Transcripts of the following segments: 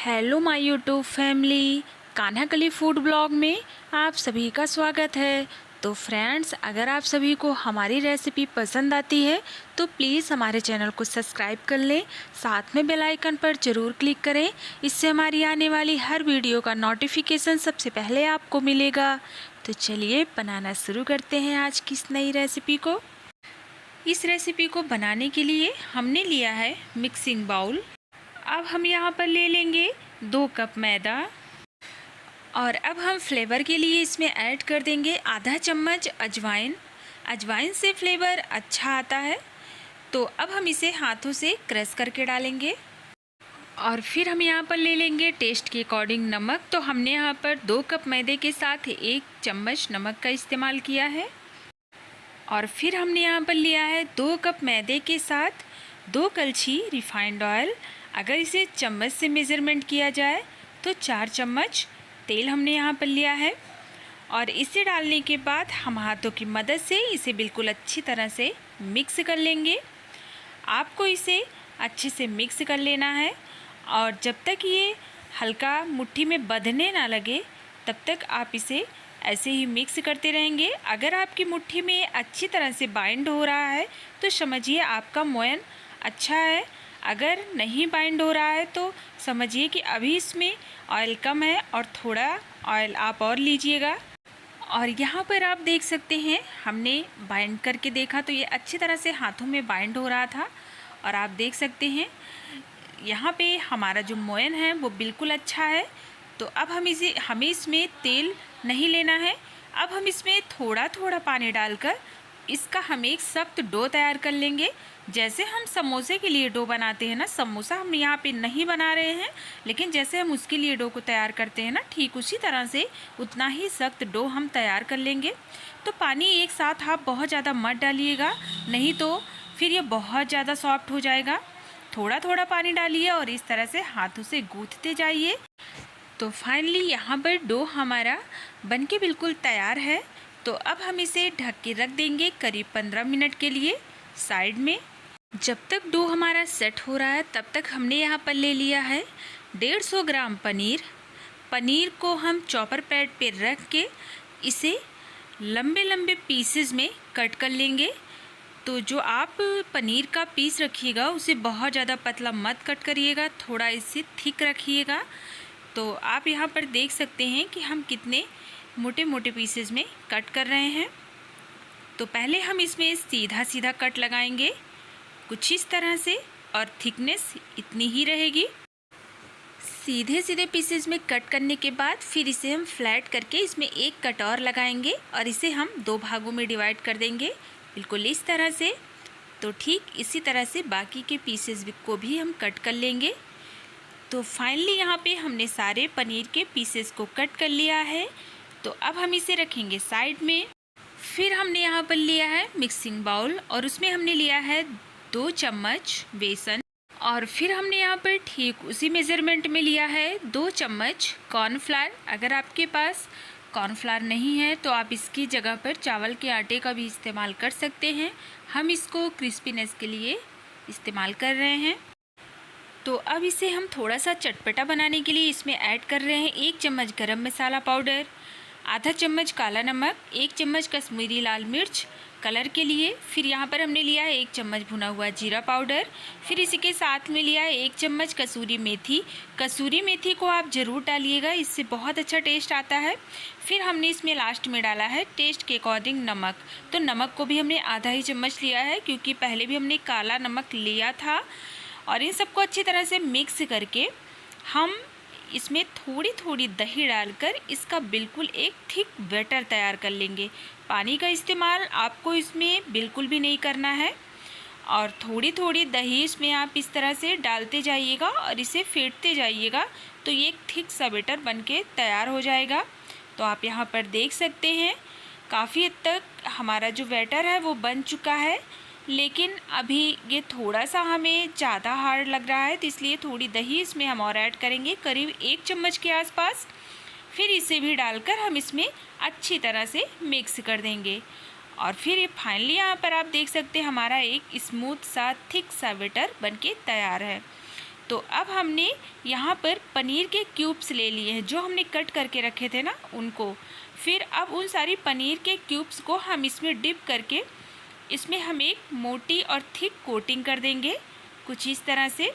Hello my YouTube family, Kanha कली food blog में आप सभी का स्वागत है। तो फ्रेंड्स, अगर आप सभी को हमारी रेसिपी पसंद आती है तो प्लीज़ हमारे चैनल को सब्सक्राइब कर लें, साथ में बेल आइकन पर ज़रूर क्लिक करें। इससे हमारी आने वाली हर वीडियो का नोटिफिकेशन सबसे पहले आपको मिलेगा। तो चलिए बनाना शुरू करते हैं आज की इस नई रेसिपी को। इस रेसिपी को बनाने के लिए हमने लिया है मिक्सिंग बाउल। अब हम यहाँ पर ले लेंगे 2 कप मैदा और अब हम फ्लेवर के लिए इसमें ऐड कर देंगे आधा चम्मच अजवाइन। अजवाइन से फ्लेवर अच्छा आता है। तो अब हम इसे हाथों से क्रश करके डालेंगे और फिर हम यहाँ पर ले लेंगे टेस्ट के अकॉर्डिंग नमक। तो हमने यहाँ पर 2 कप मैदे के साथ 1 चम्मच नमक का इस्तेमाल किया है। और फिर हमने यहाँ पर लिया है 2 कप मैदे के साथ 2 कलछी रिफाइंड ऑयल। अगर इसे चम्मच से मेज़रमेंट किया जाए तो 4 चम्मच तेल हमने यहाँ पर लिया है। और इसे डालने के बाद हम हाथों की मदद से इसे बिल्कुल अच्छी तरह से मिक्स कर लेंगे। आपको इसे अच्छे से मिक्स कर लेना है और जब तक ये हल्का मुट्ठी में बंधने ना लगे तब तक आप इसे ऐसे ही मिक्स करते रहेंगे। अगर आपकी मुट्ठी में अच्छी तरह से बाइंड हो रहा है तो समझिए आपका मोयन अच्छा है। अगर नहीं बाइंड हो रहा है तो समझिए कि अभी इसमें ऑयल कम है और थोड़ा ऑयल आप और लीजिएगा। और यहाँ पर आप देख सकते हैं, हमने बाइंड करके देखा तो ये अच्छी तरह से हाथों में बाइंड हो रहा था। और आप देख सकते हैं यहाँ पे हमारा जो मोयन है वो बिल्कुल अच्छा है। तो अब हमें इसमें तेल नहीं लेना है। अब हम इसमें थोड़ा थोड़ा पानी डालकर इसका हम एक सख्त डो तैयार कर लेंगे। जैसे हम समोसे के लिए डो बनाते हैं ना, समोसा हम यहाँ पे नहीं बना रहे हैं, लेकिन जैसे हम उसके लिए डो को तैयार करते हैं ना, ठीक उसी तरह से उतना ही सख्त डो हम तैयार कर लेंगे। तो पानी एक साथ आप बहुत ज़्यादा मत डालिएगा, नहीं तो फिर ये बहुत ज़्यादा सॉफ्ट हो जाएगा। थोड़ा थोड़ा पानी डालिए और इस तरह से हाथों से गूँथते जाइए। तो फाइनली यहाँ पर डो हमारा बनके बिल्कुल तैयार है। तो अब हम इसे ढक के रख देंगे करीब 15 मिनट के लिए साइड में। जब तक डो हमारा सेट हो रहा है तब तक हमने यहाँ पर ले लिया है 150 ग्राम पनीर। पनीर को हम चॉपर पैड पे रख के इसे लंबे लंबे पीसेस में कट कर लेंगे। तो जो आप पनीर का पीस रखिएगा उसे बहुत ज़्यादा पतला मत कट करिएगा, थोड़ा इसे थिक रखिएगा। तो आप यहाँ पर देख सकते हैं कि हम कितने मोटे मोटे पीसेस में कट कर रहे हैं। तो पहले हम इसमें सीधा सीधा कट लगाएंगे कुछ इस तरह से, और थिकनेस इतनी ही रहेगी। सीधे सीधे पीसेस में कट करने के बाद फिर इसे हम फ्लैट करके इसमें एक कट और लगाएंगे और इसे हम 2 भागों में डिवाइड कर देंगे बिल्कुल इस तरह से। तो ठीक इसी तरह से बाकी के पीसेस को भी हम कट कर लेंगे। तो फाइनली यहाँ पे हमने सारे पनीर के पीसेस को कट कर लिया है। तो अब हम इसे रखेंगे साइड में। फिर हमने यहाँ पर लिया है मिक्सिंग बाउल और उसमें हमने लिया है 2 चम्मच बेसन। और फिर हमने यहाँ पर ठीक उसी मेज़रमेंट में लिया है 2 चम्मच कॉर्नफ्लावर। अगर आपके पास कॉर्नफ्लावर नहीं है तो आप इसकी जगह पर चावल के आटे का भी इस्तेमाल कर सकते हैं। हम इसको क्रिस्पीनेस के लिए इस्तेमाल कर रहे हैं। तो अब इसे हम थोड़ा सा चटपटा बनाने के लिए इसमें ऐड कर रहे हैं 1 चम्मच गरम मसाला पाउडर, आधा चम्मच काला नमक, 1 चम्मच कश्मीरी लाल मिर्च कलर के लिए। फिर यहाँ पर हमने लिया है 1 चम्मच भुना हुआ जीरा पाउडर। फिर इसी के साथ में लिया है 1 चम्मच कसूरी मेथी। कसूरी मेथी को आप ज़रूर डालिएगा, इससे बहुत अच्छा टेस्ट आता है। फिर हमने इसमें लास्ट में डाला है टेस्ट के अकॉर्डिंग नमक। तो नमक को भी हमने आधा ही चम्मच लिया है क्योंकि पहले भी हमने काला नमक लिया था। और इन सबको अच्छी तरह से मिक्स करके हम इसमें थोड़ी थोड़ी दही डालकर इसका बिल्कुल एक थिक बैटर तैयार कर लेंगे। पानी का इस्तेमाल आपको इसमें बिल्कुल भी नहीं करना है। और थोड़ी थोड़ी दही इसमें आप इस तरह से डालते जाइएगा और इसे फेंटते जाइएगा तो ये एक थिक सा बैटर बनके तैयार हो जाएगा। तो आप यहाँ पर देख सकते हैं काफ़ी हद तक हमारा जो बैटर है वो बन चुका है, लेकिन अभी ये थोड़ा सा हमें ज़्यादा हार्ड लग रहा है, तो इसलिए थोड़ी दही इसमें हम और ऐड करेंगे करीब 1 चम्मच के आसपास। फिर इसे भी डालकर हम इसमें अच्छी तरह से मिक्स कर देंगे। और फिर ये फाइनली यहाँ पर आप देख सकते हैं हमारा एक स्मूथ सा थिक सा बैटर बनके तैयार है। तो अब हमने यहाँ पर पनीर के क्यूब्स ले लिए हैं, जो हमने कट करके रखे थे ना उनको। फिर अब उन सारी पनीर के क्यूब्स को हम इसमें डिप करके इसमें हम एक मोटी और थिक कोटिंग कर देंगे कुछ इस तरह से।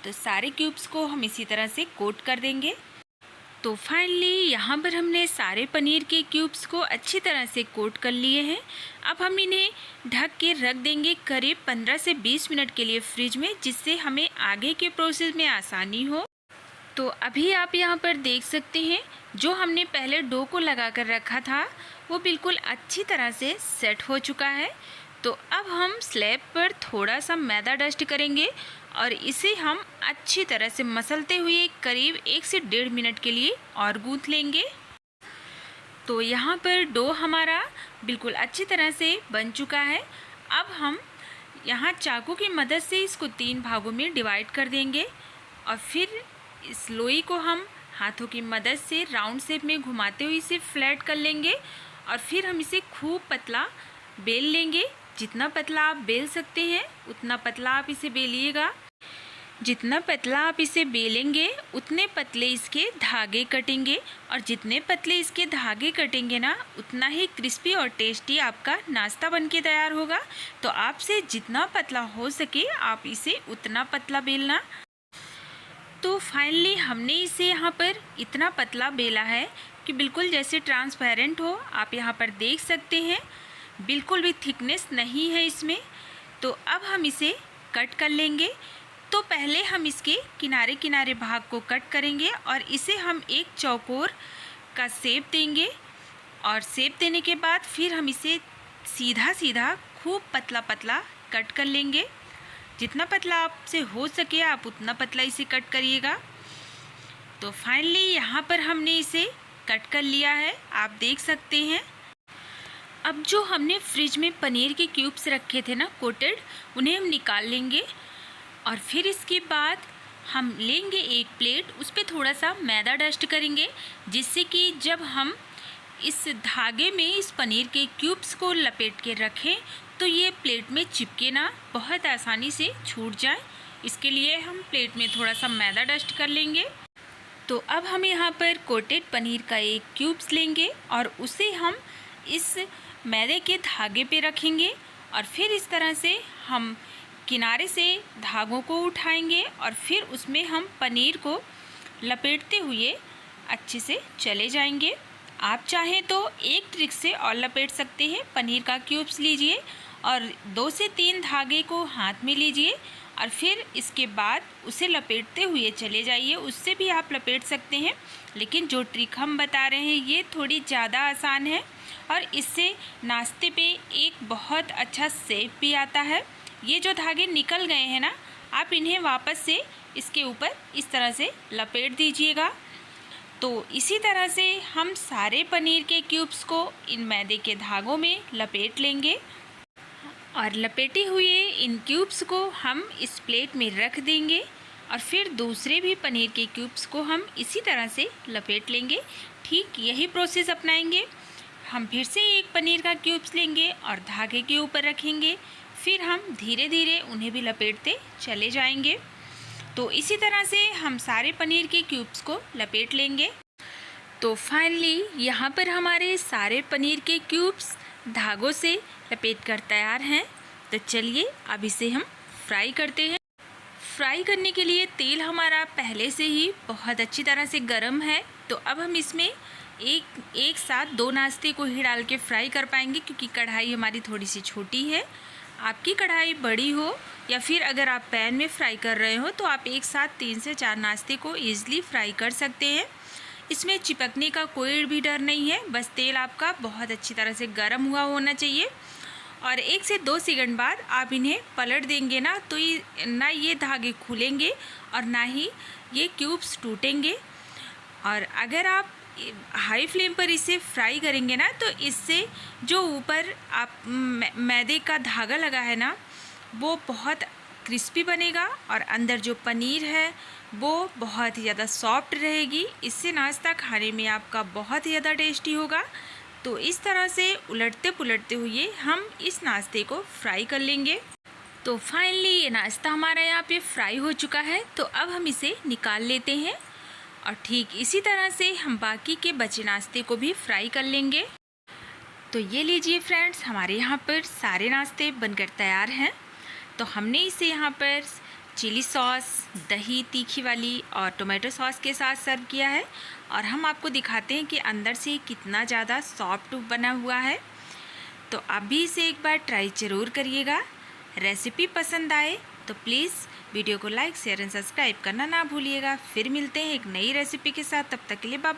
तो सारे क्यूब्स को हम इसी तरह से कोट कर देंगे। तो फाइनली यहाँ पर हमने सारे पनीर के क्यूब्स को अच्छी तरह से कोट कर लिए हैं। अब हम इन्हें ढक के रख देंगे करीब 15 से 20 मिनट के लिए फ्रिज में, जिससे हमें आगे के प्रोसेस में आसानी हो। तो अभी आप यहाँ पर देख सकते हैं जो हमने पहले डो को लगा कर रखा था वो बिल्कुल अच्छी तरह से सेट हो चुका है। तो अब हम स्लैब पर थोड़ा सा मैदा डस्ट करेंगे और इसे हम अच्छी तरह से मसलते हुए करीब 1 से 1.5 मिनट के लिए और गूँथ लेंगे। तो यहाँ पर डो हमारा बिल्कुल अच्छी तरह से बन चुका है। अब हम यहाँ चाकू की मदद से इसको 3 भागों में डिवाइड कर देंगे और फिर इस लोई को हम हाथों की मदद से राउंड शेप में घुमाते हुए इसे फ्लैट कर लेंगे और फिर हम इसे खूब पतला बेल लेंगे। जितना पतला आप बेल सकते हैं उतना पतला आप इसे बेलिएगा। जितना पतला आप इसे बेलेंगे उतने पतले इसके धागे कटेंगे और जितने पतले इसके धागे कटेंगे ना उतना ही क्रिस्पी और टेस्टी आपका नाश्ता बनके तैयार होगा। तो आपसे जितना पतला हो सके आप इसे उतना पतला बेलना। तो फाइनली हमने इसे यहाँ पर इतना पतला बेला है कि बिल्कुल जैसे ट्रांसपेरेंट हो। आप यहाँ पर देख सकते हैं बिल्कुल भी थिकनेस नहीं है इसमें। तो अब हम इसे कट कर लेंगे। तो पहले हम इसके किनारे किनारे भाग को कट करेंगे और इसे हम एक चौकोर का शेप देंगे और शेप देने के बाद फिर हम इसे सीधा सीधा खूब पतला पतला कट कर लेंगे। जितना पतला आपसे हो सके आप उतना पतला इसे कट करिएगा। तो फाइनली यहाँ पर हमने इसे कट कर लिया है, आप देख सकते हैं। अब जो हमने फ्रिज में पनीर के क्यूब्स रखे थे ना कोटेड, उन्हें हम निकाल लेंगे और फिर इसके बाद हम लेंगे एक प्लेट, उस पर थोड़ा सा मैदा डस्ट करेंगे, जिससे कि जब हम इस धागे में इस पनीर के क्यूब्स को लपेट के रखें तो ये प्लेट में चिपके ना, बहुत आसानी से छूट जाए। इसके लिए हम प्लेट में थोड़ा सा मैदा डस्ट कर लेंगे। तो अब हम यहाँ पर कोटेड पनीर का एक क्यूब्स लेंगे और उसे हम इस मैदे के धागे पे रखेंगे और फिर इस तरह से हम किनारे से धागों को उठाएंगे और फिर उसमें हम पनीर को लपेटते हुए अच्छे से चले जाएंगे। आप चाहें तो एक ट्रिक से और लपेट सकते हैं। पनीर का क्यूब्स लीजिए और 2 से 3 धागे को हाथ में लीजिए और फिर इसके बाद उसे लपेटते हुए चले जाइए। उससे भी आप लपेट सकते हैं, लेकिन जो ट्रिक हम बता रहे हैं ये थोड़ी ज़्यादा आसान है और इससे नाश्ते पे एक बहुत अच्छा शेप भी आता है। ये जो धागे निकल गए हैं ना, आप इन्हें वापस से इसके ऊपर इस तरह से लपेट दीजिएगा। तो इसी तरह से हम सारे पनीर के क्यूब्स को इन मैदे के धागों में लपेट लेंगे और लपेटे हुए इन क्यूब्स को हम इस प्लेट में रख देंगे और फिर दूसरे भी पनीर के क्यूब्स को हम इसी तरह से लपेट लेंगे। ठीक यही प्रोसेस अपनाएंगे। हम फिर से एक पनीर का क्यूब्स लेंगे और धागे के ऊपर रखेंगे, फिर हम धीरे धीरे उन्हें भी लपेटते चले जाएंगे। तो इसी तरह से हम सारे पनीर के क्यूब्स को लपेट लेंगे। तो फाइनली यहाँ पर हमारे सारे पनीर के क्यूब्स धागों से लपेट कर तैयार हैं। तो चलिए अब इसे हम फ्राई करते हैं। फ्राई करने के लिए तेल हमारा पहले से ही बहुत अच्छी तरह से गर्म है। तो अब हम इसमें एक साथ 2 नाश्ते को ही डाल के फ्राई कर पाएंगे, क्योंकि कढ़ाई हमारी थोड़ी सी छोटी है। आपकी कढ़ाई बड़ी हो या फिर अगर आप पैन में फ्राई कर रहे हो तो आप एक साथ 3 से 4 नाश्ते को ईज़िली फ्राई कर सकते हैं। इसमें चिपकने का कोई भी डर नहीं है, बस तेल आपका बहुत अच्छी तरह से गर्म हुआ होना चाहिए। और 1 से 2 सेकंड बाद आप इन्हें पलट देंगे ना, तो ना ये धागे खुलेंगे और ना ही ये क्यूब्स टूटेंगे। और अगर आप हाई फ्लेम पर इसे फ्राई करेंगे ना, तो इससे जो ऊपर आप मैदे का धागा लगा है ना, वो बहुत क्रिस्पी बनेगा और अंदर जो पनीर है वो बहुत ही ज़्यादा सॉफ्ट रहेगी। इससे नाश्ता खाने में आपका बहुत ही ज़्यादा टेस्टी होगा। तो इस तरह से उलटते पुलटते हुए हम इस नाश्ते को फ्राई कर लेंगे। तो फाइनली ये नाश्ता हमारा यहाँ पे फ्राई हो चुका है, तो अब हम इसे निकाल लेते हैं और ठीक इसी तरह से हम बाकी के बचे नाश्ते को भी फ्राई कर लेंगे। तो ये लीजिए फ्रेंड्स, हमारे यहाँ पर सारे नाश्ते बनकर तैयार हैं। तो हमने इसे यहाँ पर चिली सॉस, दही तीखी वाली और टोमेटो सॉस के साथ सर्व किया है और हम आपको दिखाते हैं कि अंदर से कितना ज़्यादा सॉफ्ट बना हुआ है। तो आप भी इसे एक बार ट्राई ज़रूर करिएगा। रेसिपी पसंद आए तो प्लीज़ वीडियो को लाइक, शेयर एंड सब्सक्राइब करना ना भूलिएगा। फिर मिलते हैं एक नई रेसिपी के साथ, तब तक के लिए बाय।